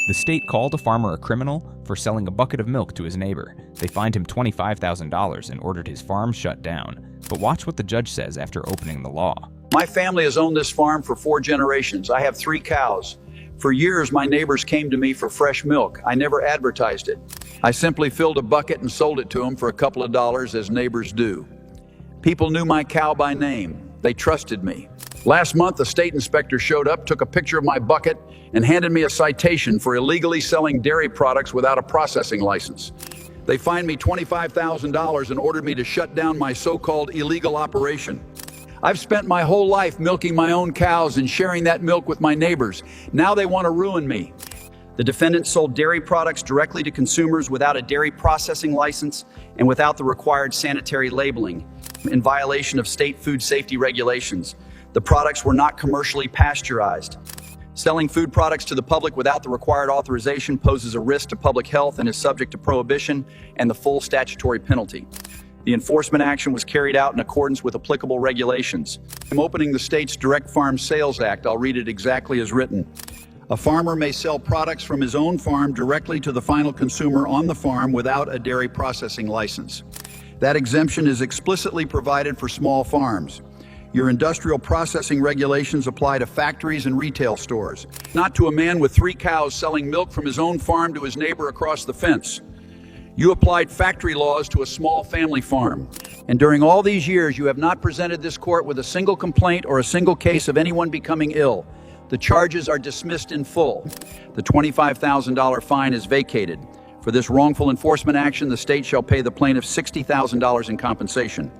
The state called a farmer a criminal for selling a bucket of milk to his neighbor. They fined him $25,000 and ordered his farm shut down. But watch what the judge says after opening the law. My family has owned this farm for 4 generations. I have 3 cows. For years, my neighbors came to me for fresh milk. I never advertised it. I simply filled a bucket and sold it to them for a couple of dollars, as neighbors do. People knew my cow by name. They trusted me. Last month, a state inspector showed up, took a picture of my bucket, and handed me a citation for illegally selling dairy products without a processing license. They fined me $25,000 and ordered me to shut down my so-called illegal operation. I've spent my whole life milking my own cows and sharing that milk with my neighbors. Now they want to ruin me. The defendant sold dairy products directly to consumers without a dairy processing license and without the required sanitary labeling, in violation of state food safety regulations. The products were not commercially pasteurized. Selling food products to the public without the required authorization poses a risk to public health and is subject to prohibition and the full statutory penalty. The enforcement action was carried out in accordance with applicable regulations. I'm opening the state's Direct Farm Sales Act. I'll read it exactly as written. A farmer may sell products from his own farm directly to the final consumer on the farm without a dairy processing license. That exemption is explicitly provided for small farms. Your industrial processing regulations apply to factories and retail stores, not to a man with 3 cows selling milk from his own farm to his neighbor across the fence. You applied factory laws to a small family farm. And during all these years, you have not presented this court with a single complaint or a single case of anyone becoming ill. The charges are dismissed in full. The $25,000 fine is vacated. For this wrongful enforcement action, the state shall pay the plaintiff $60,000 in compensation.